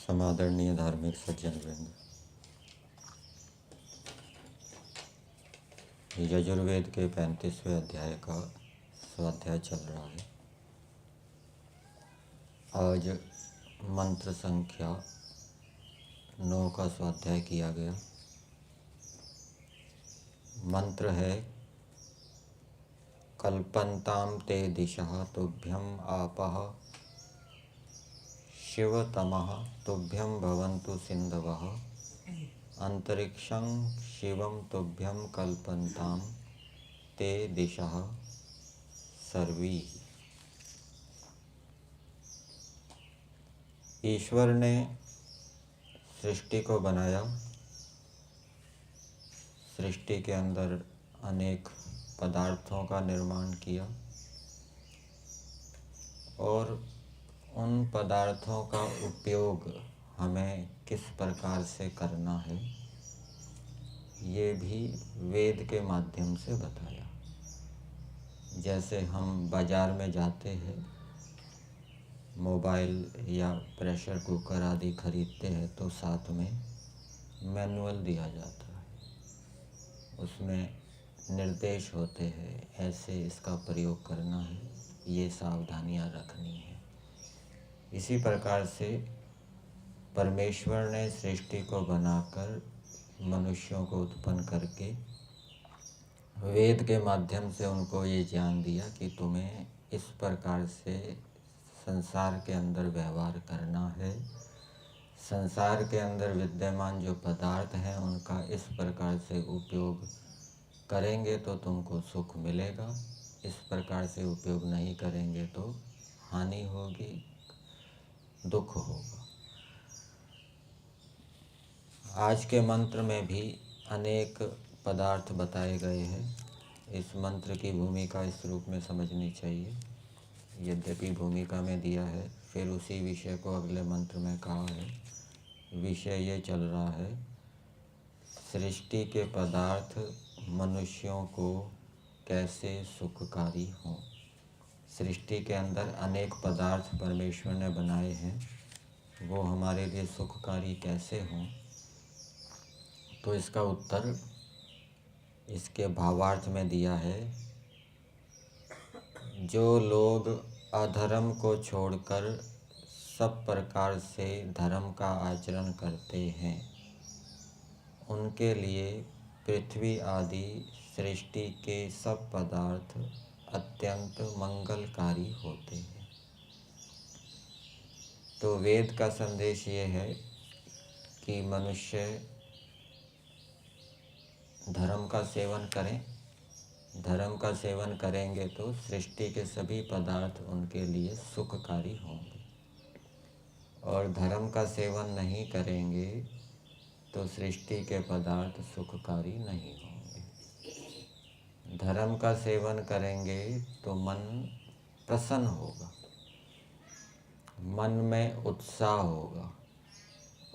समादरणीय धार्मिक सज्जन वृंद, यजुर्वेद के 35वें अध्याय का स्वाध्याय चल रहा है। आज मंत्र संख्या 9 का स्वाध्याय किया गया। मंत्र है कल्पन्तां ते दिशः तुभ्यं आपः शिवतमः तुभ्यं भवन्तु सिन्धवः अंतरिक्षं शिवं तुभ्यं कल्पन्तां ते दिशः सर्वी। ईश्वर ने सृष्टि को बनाया। सृष्टि के अंदर अनेक पदार्थों का निर्माण किया और उन पदार्थों का उपयोग हमें किस प्रकार से करना है ये भी वेद के माध्यम से बताया। जैसे हम बाजार में जाते हैं, मोबाइल या प्रेशर कुकर आदि खरीदते हैं तो साथ में मैनुअल दिया जाता है, उसमें निर्देश होते हैं, ऐसे इसका प्रयोग करना है, ये सावधानियां रखनी है। इसी प्रकार से परमेश्वर ने सृष्टि को बनाकर मनुष्यों को उत्पन्न करके वेद के माध्यम से उनको ये ज्ञान दिया कि तुम्हें इस प्रकार से संसार के अंदर व्यवहार करना है। संसार के अंदर विद्यमान जो पदार्थ हैं उनका इस प्रकार से उपयोग करेंगे तो तुमको सुख मिलेगा, इस प्रकार से उपयोग नहीं करेंगे तो हानि होगी, दुख होगा। आज के मंत्र में भी अनेक पदार्थ बताए गए हैं। इस मंत्र की भूमिका इस रूप में समझनी चाहिए। यद्यपि भूमिका में दिया है, फिर उसी विषय को अगले मंत्र में कहा है। विषय ये चल रहा है, सृष्टि के पदार्थ मनुष्यों को कैसे सुखकारी हों। सृष्टि के अंदर अनेक पदार्थ परमेश्वर ने बनाए हैं, वो हमारे लिए सुखकारी कैसे हों, तो इसका उत्तर इसके भावार्थ में दिया है। जो लोग अधर्म को छोड़कर सब प्रकार से धर्म का आचरण करते हैं उनके लिए पृथ्वी आदि सृष्टि के सब पदार्थ अत्यंत मंगलकारी होते हैं। तो वेद का संदेश ये है कि मनुष्य धर्म का सेवन करें। धर्म का सेवन करेंगे तो सृष्टि के सभी पदार्थ उनके लिए सुखकारी होंगे, और धर्म का सेवन नहीं करेंगे तो सृष्टि के पदार्थ सुखकारी नहीं होंगे। धर्म का सेवन करेंगे तो मन प्रसन्न होगा, मन में उत्साह होगा,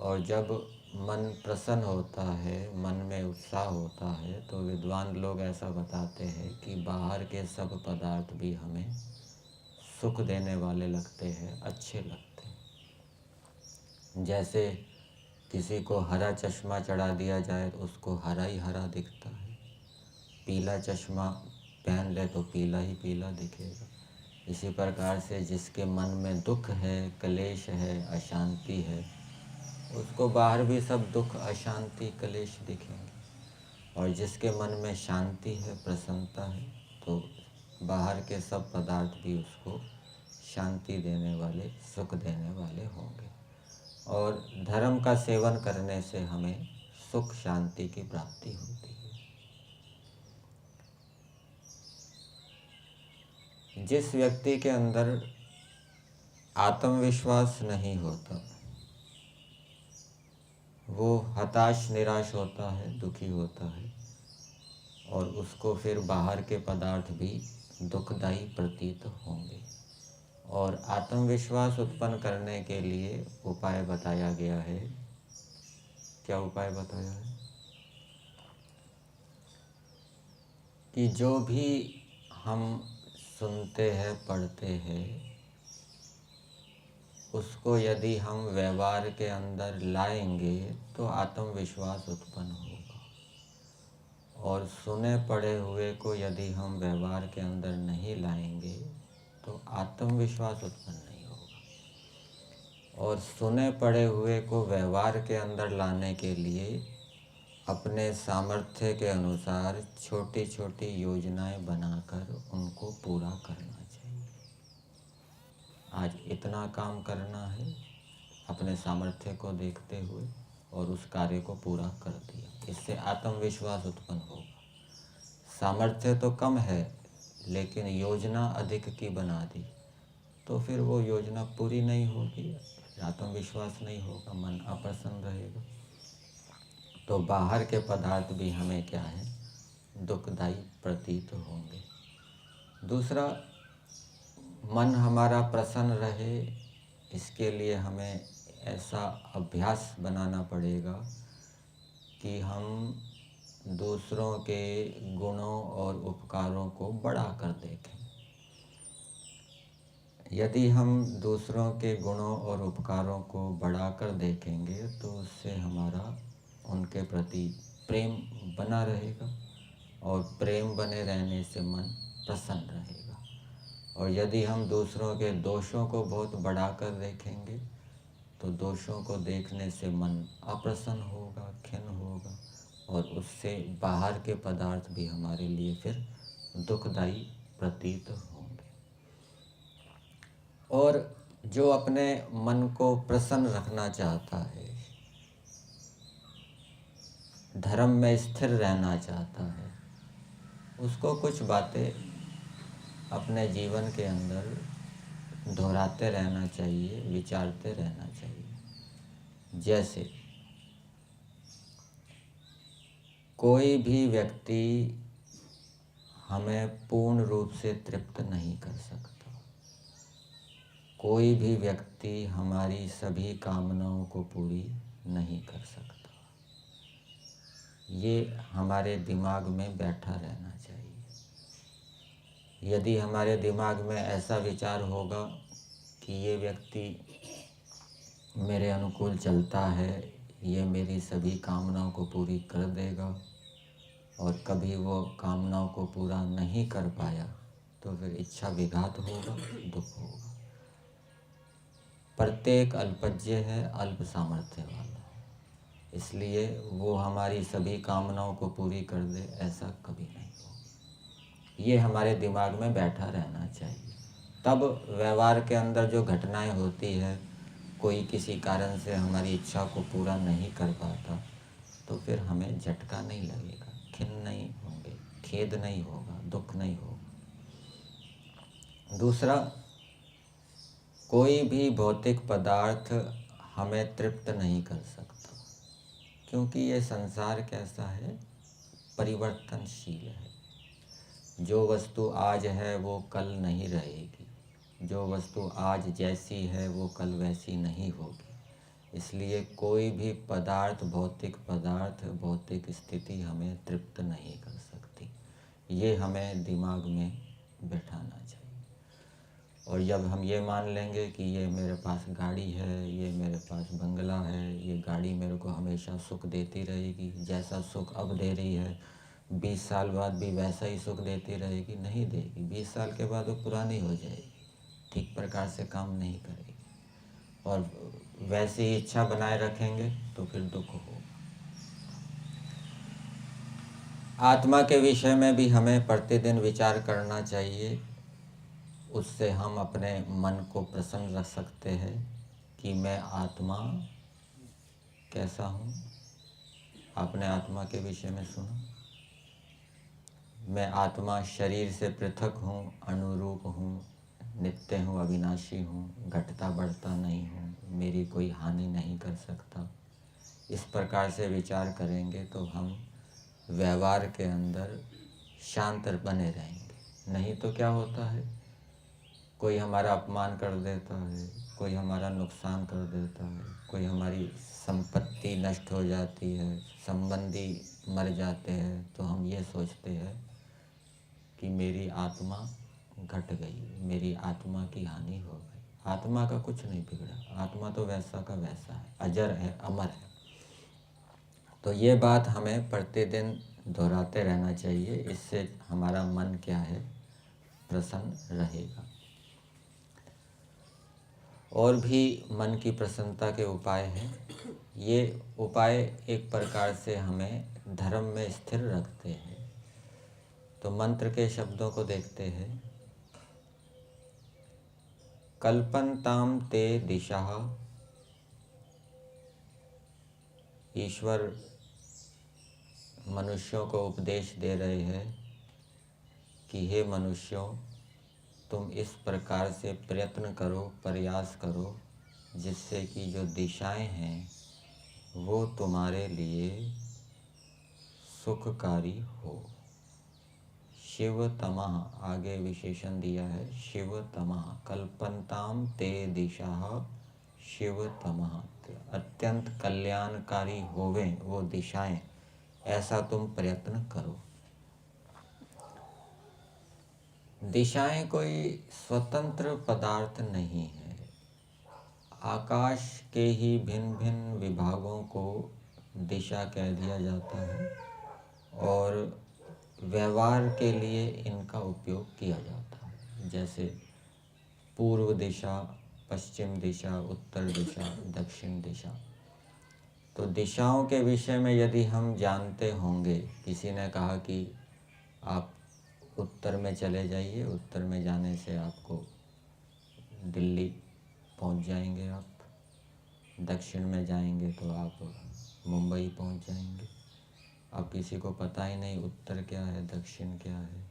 और जब मन प्रसन्न होता है, मन में उत्साह होता है, तो विद्वान लोग ऐसा बताते हैं कि बाहर के सब पदार्थ भी हमें सुख देने वाले लगते हैं, अच्छे लगते हैं। जैसे किसी को हरा चश्मा चढ़ा दिया जाए तो उसको हरा ही हरा दिखता है, पीला चश्मा पहन ले तो पीला ही पीला दिखेगा। इसी प्रकार से जिसके मन में दुख है, क्लेश है, अशांति है, उसको बाहर भी सब दुख, अशांति, क्लेश दिखेंगे। और जिसके मन में शांति है, प्रसन्नता है, तो बाहर के सब पदार्थ भी उसको शांति देने वाले, सुख देने वाले होंगे। और धर्म का सेवन करने से हमें सुख शांति की प्राप्ति होती है। जिस व्यक्ति के अंदर आत्मविश्वास नहीं होता, वो हताश, निराश होता है, दुखी होता है, और उसको फिर बाहर के पदार्थ भी दुखदायी प्रतीत होंगे। और आत्मविश्वास उत्पन्न करने के लिए उपाय बताया गया है। क्या उपाय बताया है? कि जो भी हम सुनते हैं, पढ़ते हैं, उसको यदि हम व्यवहार के अंदर लाएंगे तो आत्मविश्वास उत्पन्न होगा। और सुने पढ़े हुए को यदि हम व्यवहार के अंदर नहीं लाएंगे तो आत्मविश्वास उत्पन्न नहीं होगा। और सुने पढ़े हुए को व्यवहार के अंदर लाने के लिए अपने सामर्थ्य के अनुसार छोटी छोटी योजनाएं बनाकर उनको पूरा करना चाहिए। आज इतना काम करना है, अपने सामर्थ्य को देखते हुए, और उस कार्य को पूरा कर दिया। इससे आत्मविश्वास उत्पन्न होगा। सामर्थ्य तो कम है लेकिन योजना अधिक की बना दी तो फिर वो योजना पूरी नहीं होगी, आत्मविश्वास नहीं होगा, मन अप्रसन्न रहेगा, तो बाहर के पदार्थ भी हमें क्या है, दुखदायी प्रतीत होंगे। दूसरा, मन हमारा प्रसन्न रहे, इसके लिए हमें ऐसा अभ्यास बनाना पड़ेगा कि हम दूसरों के गुणों और उपकारों को बढ़ाकर देखें। यदि हम दूसरों के गुणों और उपकारों को बढ़ाकर देखेंगे तो उससे हमारा उनके प्रति प्रेम बना रहेगा, और प्रेम बने रहने से मन प्रसन्न रहेगा। और यदि हम दूसरों के दोषों को बहुत बढ़ाकर देखेंगे तो दोषों को देखने से मन अप्रसन्न होगा, खिन्न होगा, और उससे बाहर के पदार्थ भी हमारे लिए फिर दुखदायी प्रतीत होंगे। और जो अपने मन को प्रसन्न रखना चाहता है, धर्म में स्थिर रहना चाहता है, उसको कुछ बातें अपने जीवन के अंदर दोहराते रहना चाहिए, विचारते रहना चाहिए। जैसे कोई भी व्यक्ति हमें पूर्ण रूप से तृप्त नहीं कर सकता। कोई भी व्यक्ति हमारी सभी कामनाओं को पूरी नहीं कर सकता। ये हमारे दिमाग में बैठा रहना चाहिए। यदि हमारे दिमाग में ऐसा विचार होगा कि ये व्यक्ति मेरे अनुकूल चलता है, ये मेरी सभी कामनाओं को पूरी कर देगा, और कभी वो कामनाओं को पूरा नहीं कर पाया तो फिर इच्छा विघात होगा, दुख होगा। प्रत्येक अल्पज्य है, अल्प सामर्थ्य वाला, इसलिए वो हमारी सभी कामनाओं को पूरी कर दे, ऐसा कभी नहीं होगा। ये हमारे दिमाग में बैठा रहना चाहिए। तब व्यवहार के अंदर जो घटनाएं होती है, कोई किसी कारण से हमारी इच्छा को पूरा नहीं कर पाता तो फिर हमें झटका नहीं लगेगा, खिन्न नहीं होंगे, खेद नहीं होगा, दुख नहीं होगा। दूसरा, कोई भी भौतिक पदार्थ हमें तृप्त नहीं कर सकता, क्योंकि ये संसार कैसा है, परिवर्तनशील है। जो वस्तु आज है वो कल नहीं रहेगी, जो वस्तु आज जैसी है वो कल वैसी नहीं होगी। इसलिए कोई भी पदार्थ, भौतिक पदार्थ, भौतिक स्थिति हमें तृप्त नहीं कर सकती। ये हमें दिमाग में बैठाना चाहिए। और जब हम ये मान लेंगे कि ये मेरे पास गाड़ी है, ये मेरे पास बंगला है, ये गाड़ी मेरे को हमेशा सुख देती रहेगी, जैसा सुख अब दे रही है 20 साल बाद भी वैसा ही सुख देती रहेगी, नहीं देगी। 20 साल के बाद वो पुरानी हो जाएगी, ठीक प्रकार से काम नहीं करेगी, और वैसी ही इच्छा बनाए रखेंगे तो फिर दुख होगा। आत्मा के विषय में भी हमें प्रतिदिन विचार करना चाहिए। उससे हम अपने मन को प्रसन्न रख सकते हैं कि मैं आत्मा कैसा हूँ। आपने आत्मा के विषय में सुना, मैं आत्मा शरीर से पृथक हूँ, अनुरूप हूँ, नित्य हूँ, अविनाशी हूँ, घटता बढ़ता नहीं हूँ, मेरी कोई हानि नहीं कर सकता। इस प्रकार से विचार करेंगे तो हम व्यवहार के अंदर शांत बने रहेंगे। नहीं तो क्या होता है, कोई हमारा अपमान कर देता है, कोई हमारा नुकसान कर देता है, कोई हमारी संपत्ति नष्ट हो जाती है, संबंधी मर जाते हैं, तो हम ये सोचते हैं कि मेरी आत्मा घट गई, मेरी आत्मा की हानि हो गई। आत्मा का कुछ नहीं बिगड़ा, आत्मा तो वैसा का वैसा है, अजर है, अमर है। तो ये बात हमें प्रतिदिन दोहराते रहना चाहिए। इससे हमारा मन क्या है, प्रसन्न रहेगा। और भी मन की प्रसन्नता के उपाय हैं। ये उपाय एक प्रकार से हमें धर्म में स्थिर रखते हैं। तो मंत्र के शब्दों को देखते हैं। कल्पन्ताम ते दिशा, ईश्वर मनुष्यों को उपदेश दे रहे हैं कि हे मनुष्यों, तुम इस प्रकार से प्रयत्न करो, प्रयास करो, जिससे कि जो दिशाएं हैं वो तुम्हारे लिए सुखकारी हो। शिव तमः, आगे विशेषण दिया है, शिव तमः, कल्पन्ताम ते दिशा शिव तमः, अत्यंत कल्याणकारी होवे वो दिशाएं, ऐसा तुम प्रयत्न करो। दिशाएं कोई स्वतंत्र पदार्थ नहीं है। आकाश के ही भिन्न भिन्न विभागों को दिशा कह दिया जाता है और व्यवहार के लिए इनका उपयोग किया जाता है। जैसे पूर्व दिशा, पश्चिम दिशा, उत्तर दिशा, दक्षिण दिशा। तो दिशाओं के विषय में यदि हम जानते होंगे, किसी ने कहा कि आप उत्तर में चले जाइए, उत्तर में जाने से आपको दिल्ली पहुंच जाएंगे, आप दक्षिण में जाएंगे तो आप मुंबई पहुंच जाएंगे। अब किसी को पता ही नहीं उत्तर क्या है, दक्षिण क्या है,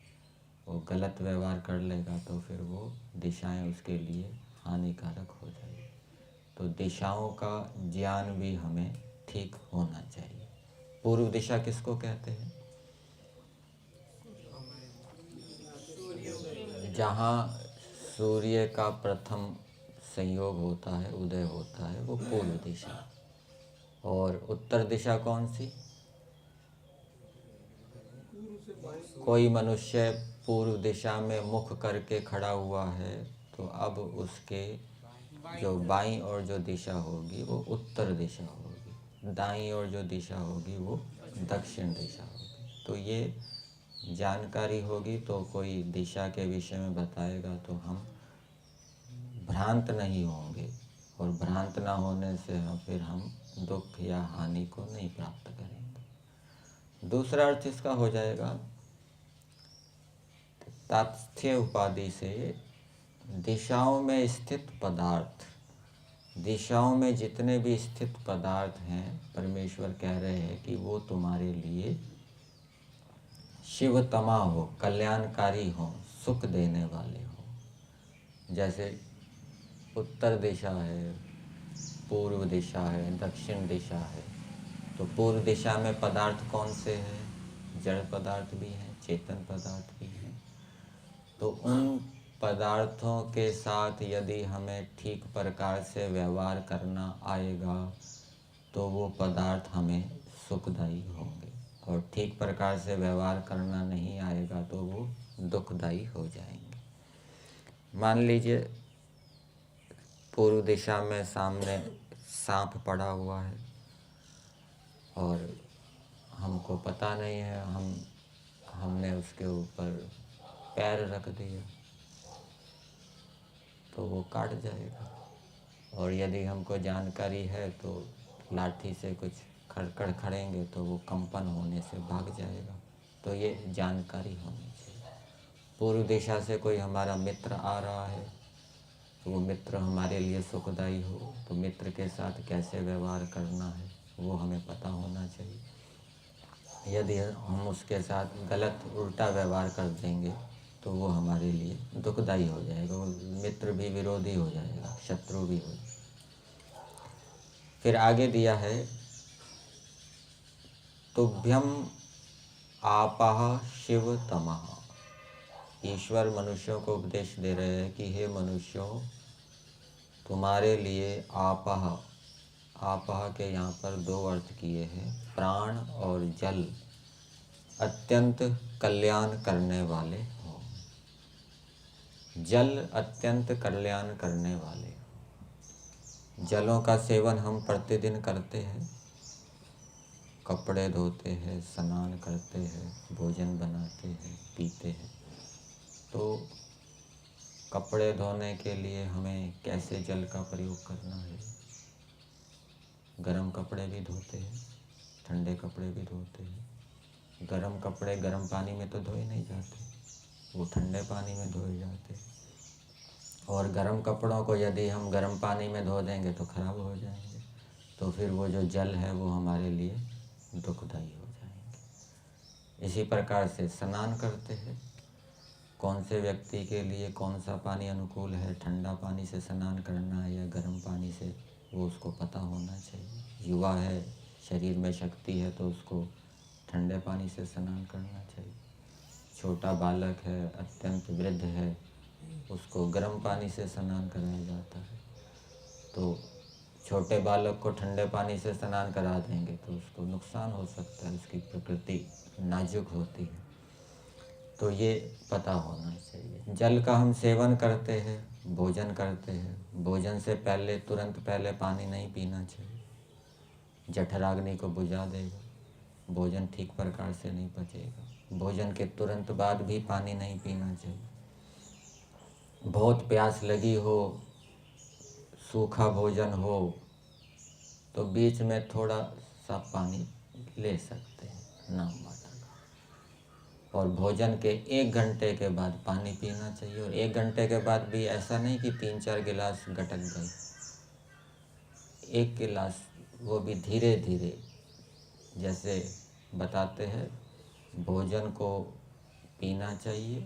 वो गलत व्यवहार कर लेगा तो फिर वो दिशाएं उसके लिए हानिकारक हो जाएगी। तो दिशाओं का ज्ञान भी हमें ठीक होना चाहिए। पूर्व दिशा किसको कहते हैं? जहाँ सूर्य का प्रथम संयोग होता है, उदय होता है, वो पूर्व दिशा। और उत्तर दिशा कौन सी? कोई मनुष्य पूर्व दिशा में मुख करके खड़ा हुआ है तो अब उसके जो बाईं ओर जो दिशा होगी वो उत्तर दिशा होगी, दाईं ओर जो दिशा होगी वो दक्षिण दिशा होगी। तो ये जानकारी होगी तो कोई दिशा के विषय में बताएगा तो हम भ्रांत नहीं होंगे, और भ्रांत ना होने से फिर हम दुख या हानि को नहीं प्राप्त करेंगे। दूसरा अर्थ इसका हो जाएगा तात्स्थ्य उपाधि से दिशाओं में स्थित पदार्थ, दिशाओं में जितने भी स्थित पदार्थ हैं, परमेश्वर कह रहे हैं कि वो तुम्हारे लिए शिवतमा हो, कल्याणकारी हो, सुख देने वाले हो। जैसे उत्तर दिशा है, पूर्व दिशा है, दक्षिण दिशा है। तो पूर्व दिशा में पदार्थ कौन से हैं? जड़ पदार्थ भी हैं, चेतन पदार्थ भी हैं। तो उन पदार्थों के साथ यदि हमें ठीक प्रकार से व्यवहार करना आएगा तो वो पदार्थ हमें सुखदायी होंगे, और ठीक प्रकार से व्यवहार करना नहीं आएगा तो वो दुखदायी हो जाएंगे। मान लीजिए पूर्व दिशा में सामने सांप पड़ा हुआ है और हमको पता नहीं है, हमने उसके ऊपर पैर रख दिया तो वो काट जाएगा। और यदि हमको जानकारी है तो लाठी से कुछ खड़खड़ खड़ेंगे तो वो कंपन होने से भाग जाएगा। तो ये जानकारी होनी चाहिए। पूर्व दिशा से कोई हमारा मित्र आ रहा है तो वो मित्र हमारे लिए सुखदायी हो तो मित्र के साथ कैसे व्यवहार करना है वो हमें पता होना चाहिए। यदि हम उसके साथ गलत उल्टा व्यवहार कर देंगे तो वो हमारे लिए दुखदायी हो जाएगा। वो मित्र भी विरोधी हो जाएगा, शत्रु भी हो जाएगा। फिर आगे दिया है तुभ्यम आपः शिव तमः। ईश्वर मनुष्यों को उपदेश दे रहे हैं कि हे मनुष्यों, तुम्हारे लिए आपः, आपः के यहाँ पर दो अर्थ किए हैं, प्राण और जल अत्यंत कल्याण करने वाले हो। जल अत्यंत कल्याण करने वाले हो। जलों का सेवन हम प्रतिदिन करते हैं, कपड़े धोते हैं, स्नान करते हैं, भोजन बनाते हैं, पीते हैं। तो कपड़े धोने के लिए हमें कैसे जल का प्रयोग करना है? गरम कपड़े भी धोते हैं, ठंडे कपड़े भी धोते हैं। गरम कपड़े गरम पानी में तो धोए नहीं जाते, वो ठंडे पानी में धोए जाते हैं। और गरम कपड़ों को यदि हम गरम पानी में धो देंगे तो खराब हो जाएंगे। तो फिर वो जो जल है वो हमारे लिए दुखदायी हो जाएंगे। इसी प्रकार से स्नान करते हैं, कौन से व्यक्ति के लिए कौन सा पानी अनुकूल है, ठंडा पानी से स्नान करना है या गर्म पानी से, वो उसको पता होना चाहिए। युवा है, शरीर में शक्ति है तो उसको ठंडे पानी से स्नान करना चाहिए। छोटा बालक है, अत्यंत वृद्ध है, उसको गर्म पानी से स्नान कराया जाता है। तो छोटे बालक को ठंडे पानी से स्नान करा देंगे तो उसको नुकसान हो सकता है, उसकी प्रकृति नाजुक होती है। तो ये पता होना चाहिए। जल का हम सेवन करते हैं, भोजन करते हैं, भोजन से पहले तुरंत पहले पानी नहीं पीना चाहिए, जठराग्नि को बुझा देगा, भोजन ठीक प्रकार से नहीं पचेगा। भोजन के तुरंत बाद भी पानी नहीं पीना चाहिए। बहुत प्यास लगी हो, सूखा भोजन हो तो बीच में थोड़ा सा पानी ले सकते हैं, नाम मात्र। और भोजन के 1 घंटे के बाद पानी पीना चाहिए। और 1 घंटे के बाद भी ऐसा नहीं कि 3-4 गिलास गटक गए, 1 गिलास, वो भी धीरे धीरे। जैसे बताते हैं भोजन को पीना चाहिए,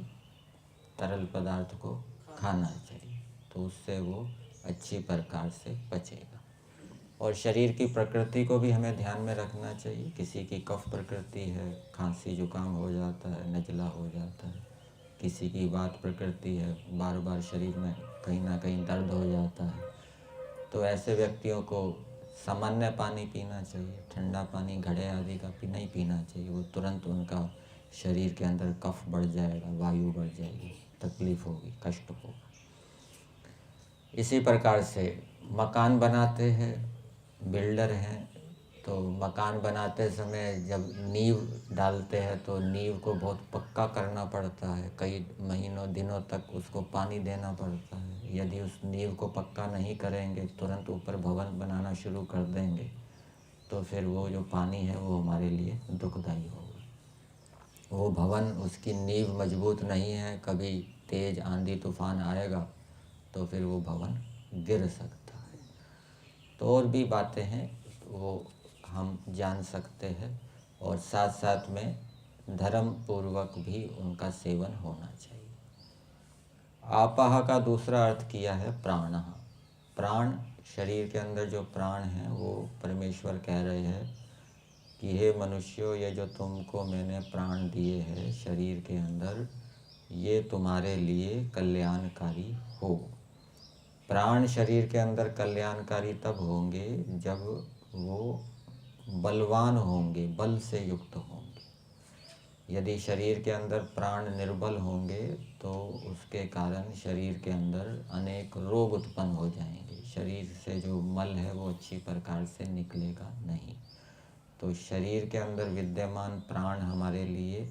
तरल पदार्थ को खाना चाहिए, तो उससे वो अच्छी प्रकार से पचेगा। और शरीर की प्रकृति को भी हमें ध्यान में रखना चाहिए। किसी की कफ प्रकृति है, खांसी जुकाम हो जाता है, नज़ला हो जाता है। किसी की वात प्रकृति है, बार बार शरीर में कहीं ना कहीं दर्द हो जाता है। तो ऐसे व्यक्तियों को सामान्य पानी पीना चाहिए, ठंडा पानी घड़े आदि का नहीं पीना चाहिए। वो तुरंत उनका शरीर के अंदर कफ बढ़ जाएगा, वायु बढ़ जाएगी, तकलीफ होगी, कष्ट होगा। इसी प्रकार से मकान बनाते हैं, बिल्डर हैं, तो मकान बनाते समय जब नींव डालते हैं तो नींव को बहुत पक्का करना पड़ता है। कई महीनों दिनों तक उसको पानी देना पड़ता है। यदि उस नींव को पक्का नहीं करेंगे, तुरंत ऊपर भवन बनाना शुरू कर देंगे तो फिर वो जो पानी है वो हमारे लिए दुखदायी होगा। वो भवन, उसकी नींव मजबूत नहीं है, कभी तेज़ आंधी तूफान आएगा तो फिर वो भवन गिर सकता है। तो और भी बातें हैं वो हम जान सकते हैं। और साथ साथ में धर्म पूर्वक भी उनका सेवन होना चाहिए। आपः का दूसरा अर्थ किया है प्राणः। प्राण, शरीर के अंदर जो प्राण हैं वो परमेश्वर कह रहे हैं कि हे मनुष्यों, ये जो तुमको मैंने प्राण दिए हैं शरीर के अंदर, ये तुम्हारे लिए कल्याणकारी हो। प्राण शरीर के अंदर कल्याणकारी तब होंगे जब वो बलवान होंगे, बल से युक्त होंगे। यदि शरीर के अंदर प्राण निर्बल होंगे तो उसके कारण शरीर के अंदर अनेक रोग उत्पन्न हो जाएंगे। शरीर से जो मल है वो अच्छी प्रकार से निकलेगा नहीं। तो शरीर के अंदर विद्यमान प्राण हमारे लिए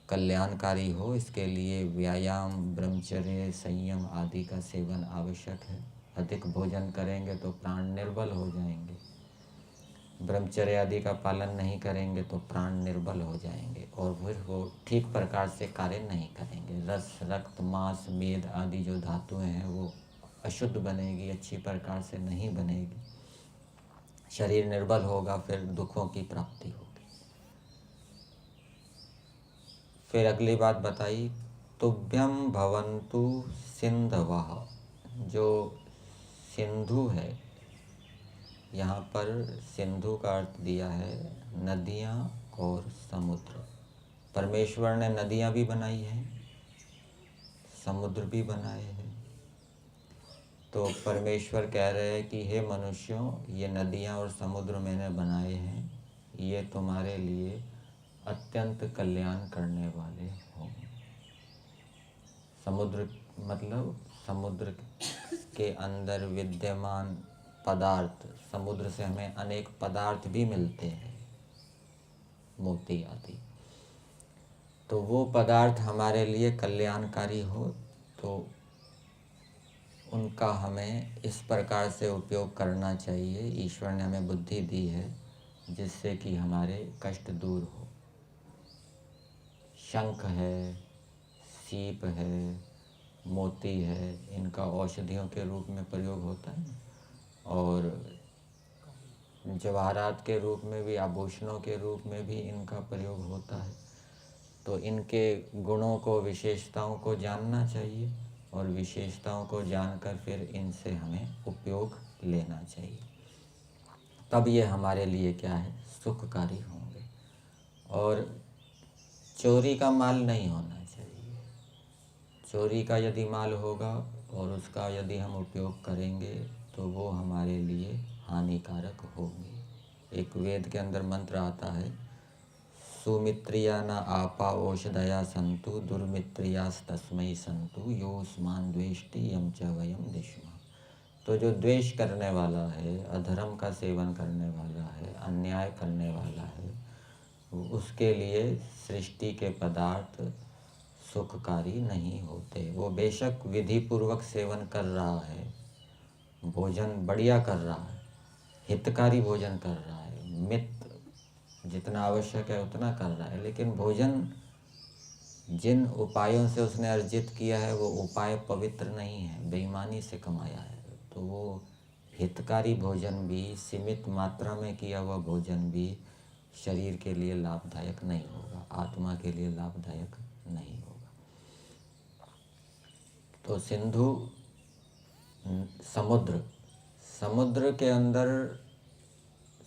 कल्याणकारी हो, इसके लिए व्यायाम, ब्रह्मचर्य, संयम आदि का सेवन आवश्यक है। अधिक भोजन करेंगे तो प्राण निर्बल हो जाएंगे, ब्रह्मचर्य आदि का पालन नहीं करेंगे तो प्राण निर्बल हो जाएंगे और फिर वो ठीक प्रकार से कार्य नहीं करेंगे। रस, रक्त, मांस, मेद आदि जो धातुएं हैं वो अशुद्ध बनेगी, अच्छी प्रकार से नहीं बनेगी, शरीर निर्बल होगा, फिर दुखों की प्राप्ति होगी। फिर अगली बात बताई, तुभ्यम भवन्तु सिंधवः। जो सिंधु है, यहाँ पर सिंधु का अर्थ दिया है नदियाँ और समुद्र। परमेश्वर ने नदियाँ भी बनाई हैं, समुद्र भी बनाए हैं। तो परमेश्वर कह रहे हैं कि हे मनुष्यों, ये नदियाँ और समुद्र मैंने बनाए हैं, ये तुम्हारे लिए अत्यंत कल्याण करने वाले होंगे। समुद्र मतलब समुद्र के अंदर विद्यमान पदार्थ, समुद्र से हमें अनेक पदार्थ भी मिलते हैं, मोती आदि। तो वो पदार्थ हमारे लिए कल्याणकारी हो तो उनका हमें इस प्रकार से उपयोग करना चाहिए। ईश्वर ने हमें बुद्धि दी है जिससे कि हमारे कष्ट दूर हो। शंख है, सीप है, मोती है, इनका औषधियों के रूप में प्रयोग होता है और जवाहरात के रूप में भी, आभूषणों के रूप में भी इनका प्रयोग होता है। तो इनके गुणों को, विशेषताओं को जानना चाहिए और विशेषताओं को जानकर फिर इनसे हमें उपयोग लेना चाहिए। तब ये हमारे लिए क्या है, सुखकारी होंगे। और चोरी का माल नहीं होना चाहिए। चोरी का यदि माल होगा और उसका यदि हम उपयोग करेंगे तो वो हमारे लिए हानिकारक होंगे। एक वेद के अंदर मंत्र आता है, सुमित्रिया न आपा औषधया संतु दुर्मित्रियास्तस्मै संतु योस्मान द्वेष्टि यम च वयम दिश्मा। तो जो द्वेष करने वाला है, अधर्म का सेवन करने वाला है, अन्याय करने वाला है, उसके लिए सृष्टि के पदार्थ सुखकारी नहीं होते। वो बेशक विधि पूर्वक सेवन कर रहा है, भोजन बढ़िया कर रहा है, हितकारी भोजन कर रहा है, मित जितना आवश्यक है उतना कर रहा है, लेकिन भोजन जिन उपायों से उसने अर्जित किया है वो उपाय पवित्र नहीं है, बेईमानी से कमाया है। तो वो हितकारी भोजन भी, सीमित मात्रा में किया हुआ भोजन भी शरीर के लिए लाभदायक नहीं होगा, आत्मा के लिए लाभदायक नहीं होगा। तो सिंधु समुद्र, समुद्र के अंदर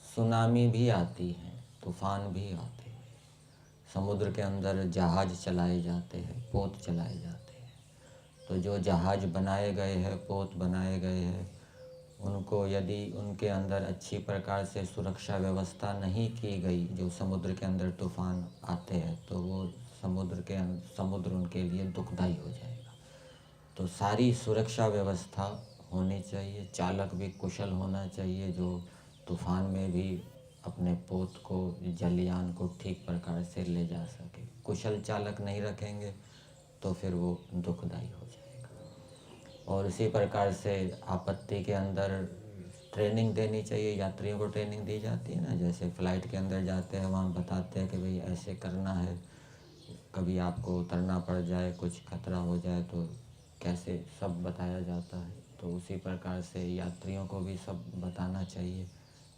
सुनामी भी आती है, तूफान भी आते हैं। समुद्र के अंदर जहाज चलाए जाते हैं, पोत चलाए जाते हैं। तो जो जहाज बनाए गए हैं, पोत बनाए गए हैं, उनको यदि उनके अंदर अच्छी प्रकार से सुरक्षा व्यवस्था नहीं की गई, जो समुद्र के अंदर तूफान आते हैं, तो वो समुद्र उनके लिए दुखदाई हो जाएगा। तो सारी सुरक्षा व्यवस्था होनी चाहिए, चालक भी कुशल होना चाहिए जो तूफान में भी अपने पोत को, जलयान को ठीक प्रकार से ले जा सके। कुशल चालक नहीं रखेंगे तो फिर वो दुखदाई हो जाएगा। और इसी प्रकार से आपत्ति के अंदर ट्रेनिंग देनी चाहिए, यात्रियों को ट्रेनिंग दी जाती है ना, जैसे फ़्लाइट के अंदर जाते हैं, वहाँ बताते हैं कि भाई ऐसे करना है, कभी आपको उतरना पड़ जाए, कुछ खतरा हो जाए तो कैसे, सब बताया जाता है। तो उसी प्रकार से यात्रियों को भी सब बताना चाहिए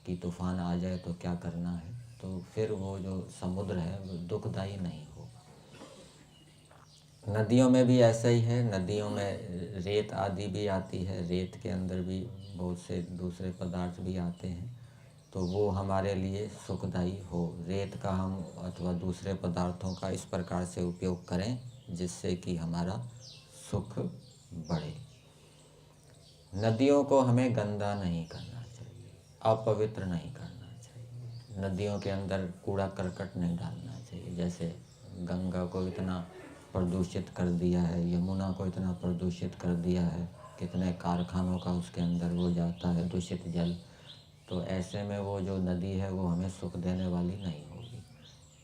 कि तूफ़ान आ जाए तो क्या करना है। तो फिर वो जो समुद्र है वो दुखदाई नहीं होगा। नदियों में भी ऐसा ही है, नदियों में रेत आदि भी आती है, रेत के अंदर भी बहुत से दूसरे पदार्थ भी आते हैं। तो वो हमारे लिए सुखदाई हो। रेत का हम अथवा दूसरे पदार्थों का इस प्रकार से उपयोग करें जिससे कि हमारा सुख बढ़े। नदियों को हमें गंदा नहीं करना चाहिए, अपवित्र नहीं करना चाहिए। नदियों के अंदर कूड़ा करकट नहीं डालना चाहिए। जैसे गंगा को इतना प्रदूषित कर दिया है, यमुना को इतना प्रदूषित कर दिया है, कितने कारखानों का उसके अंदर वो जाता है दूषित जल। तो ऐसे में वो जो नदी है वो हमें सुख देने वाली नहीं होगी।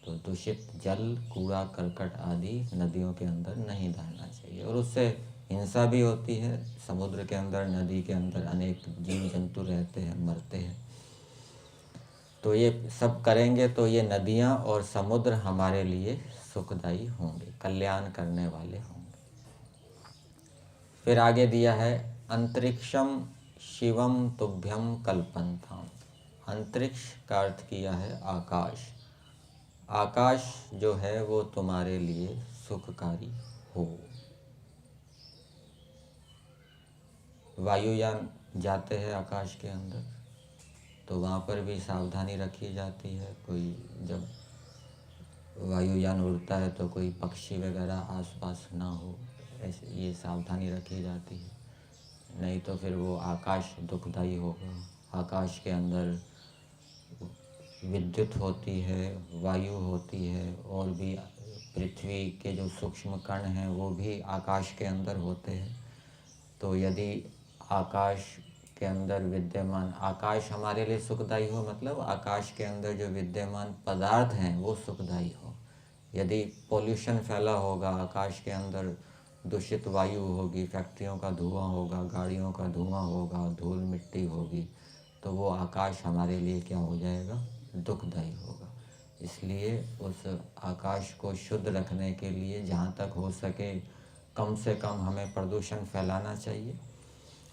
तो दूषित जल, कूड़ा करकट आदि नदियों के अंदर नहीं बहना चाहिए, और उससे हिंसा भी होती है। समुद्र के अंदर, नदी के अंदर अनेक जीव जंतु रहते हैं, मरते हैं। तो ये सब करेंगे तो ये नदियाँ और समुद्र हमारे लिए सुखदायी होंगे, कल्याण करने वाले होंगे। फिर आगे दिया है अंतरिक्षम शिवम तुभ्यम कल्पन्ताम। अंतरिक्ष का अर्थ किया है आकाश। आकाश जो है वो तुम्हारे लिए सुखकारी हो। वायुयान जाते हैं आकाश के अंदर, तो वहाँ पर भी सावधानी रखी जाती है। कोई जब वायुयान उड़ता है तो कोई पक्षी वगैरह आसपास ना हो, ऐसे ये सावधानी रखी जाती है, नहीं तो फिर वो आकाश दुखदाई होगा। आकाश के अंदर विद्युत होती है, वायु होती है, और भी पृथ्वी के जो सूक्ष्म कण हैं वो भी आकाश के अंदर होते हैं। तो यदि आकाश के अंदर विद्यमान, आकाश हमारे लिए सुखदायी हो मतलब आकाश के अंदर जो विद्यमान पदार्थ हैं वो सुखदायी हो। यदि पॉल्यूशन फैला होगा, आकाश के अंदर दूषित वायु होगी, फैक्ट्रियों का धुआं होगा, गाड़ियों का धुआं होगा, धूल मिट्टी होगी, तो वो आकाश हमारे लिए क्या हो जाएगा, दुखदायी होगा। इसलिए उस आकाश को शुद्ध रखने के लिए जहाँ तक हो सके कम से कम हमें प्रदूषण फैलाना चाहिए,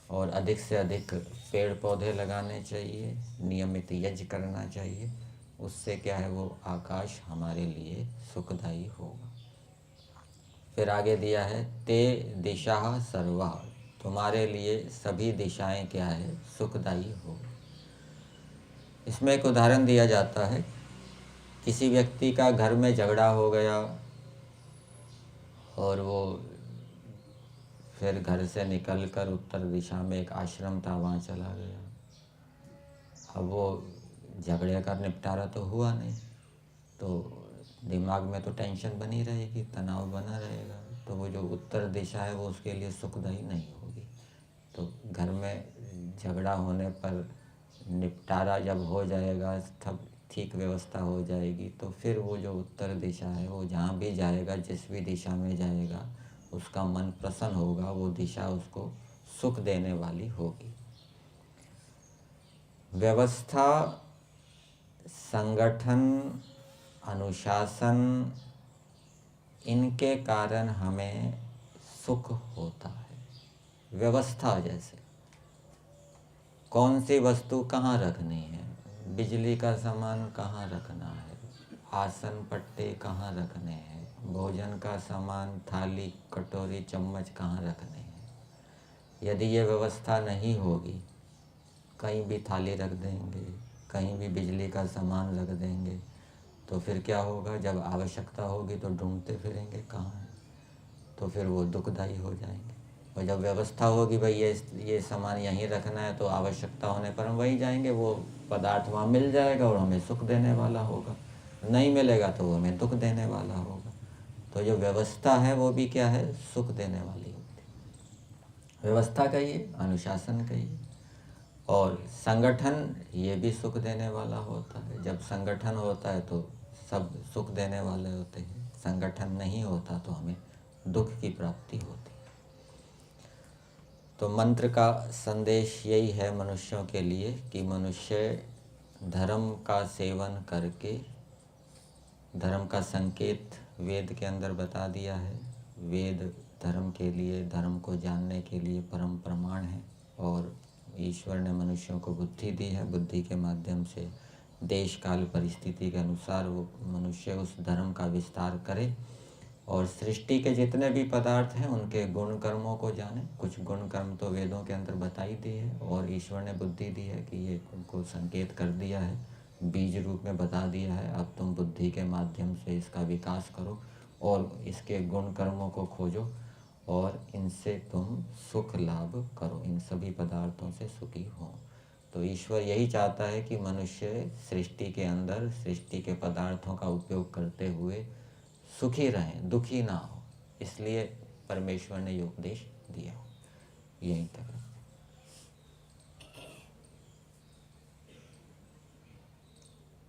और अधिक से अधिक पेड़ पौधे लगाने चाहिए, नियमित यज्ञ करना चाहिए। उससे क्या है, वो आकाश हमारे लिए सुखदायी होगा। फिर आगे दिया है ते दिशा सर्वा। तुम्हारे लिए सभी दिशाएं क्या है, सुखदायी हो। इसमें एक उदाहरण दिया जाता है, किसी व्यक्ति का घर में झगड़ा हो गया और वो फिर घर से निकलकर उत्तर दिशा में एक आश्रम था, वहाँ चला गया। अब वो झगड़े का निपटारा तो हुआ नहीं, तो दिमाग में तो टेंशन बनी रहेगी, तनाव बना रहेगा, तो वो जो उत्तर दिशा है वो उसके लिए सुखदायी नहीं होगी। तो घर में झगड़ा होने पर निपटारा जब हो जाएगा, तब ठीक व्यवस्था हो जाएगी, तो फिर वो जो उत्तर दिशा है वो जहाँ भी जाएगा, जिस भी दिशा में जाएगा, उसका मन प्रसन्न होगा, वो दिशा उसको सुख देने वाली होगी। व्यवस्था, संगठन, अनुशासन, इनके कारण हमें सुख होता है। व्यवस्था जैसे कौन सी वस्तु कहाँ रखनी है, बिजली का सामान कहाँ रखना है, आसन पट्टे कहाँ रखने हैं, भोजन का सामान थाली कटोरी चम्मच कहाँ रखने हैं। यदि ये व्यवस्था नहीं होगी, कहीं भी थाली रख देंगे, कहीं भी बिजली का सामान रख देंगे, तो फिर क्या होगा, जब आवश्यकता होगी तो ढूंढते फिरेंगे कहाँ है, तो फिर वो दुखदायी हो जाएंगे। और जब व्यवस्था होगी भाई ये सामान यहीं रखना है, तो आवश्यकता होने पर हम वहीं जाएंगे, वो पदार्थ वहाँ मिल जाएगा और हमें सुख देने वाला होगा। नहीं मिलेगा तो वो हमें दुख देने वाला होगा। तो जो व्यवस्था है वो भी क्या है, सुख देने वाली होती है। व्यवस्था कहिए, अनुशासन कहिए, और संगठन ये भी सुख देने वाला होता है। जब संगठन होता है तो सब सुख देने वाले होते हैं, संगठन नहीं होता तो हमें दुख की प्राप्ति होती है। तो मंत्र का संदेश यही है मनुष्यों के लिए कि मनुष्य धर्म का सेवन करके, धर्म का संकेत वेद के अंदर बता दिया है। वेद धर्म के लिए, धर्म को जानने के लिए परम प्रमाण है, और ईश्वर ने मनुष्यों को बुद्धि दी है। बुद्धि के माध्यम से देश काल परिस्थिति के अनुसार वो मनुष्य उस धर्म का विस्तार करे, और सृष्टि के जितने भी पदार्थ हैं उनके गुण कर्मों को जाने। कुछ गुण कर्म तो वेदों के अंदर बताई दी है, और ईश्वर ने बुद्धि दी है कि ये उनको संकेत कर दिया है, बीज रूप में बता दिया है। अब तुम बुद्धि के माध्यम से इसका विकास करो और इसके गुण कर्मों को खोजो, और इनसे तुम सुख लाभ करो, इन सभी पदार्थों से सुखी हो। तो ईश्वर यही चाहता है कि मनुष्य सृष्टि के अंदर, सृष्टि के पदार्थों का उपयोग करते हुए सुखी रहें, दुखी ना हो। इसलिए परमेश्वर ने ये उपदेश दिया। यहीं तक।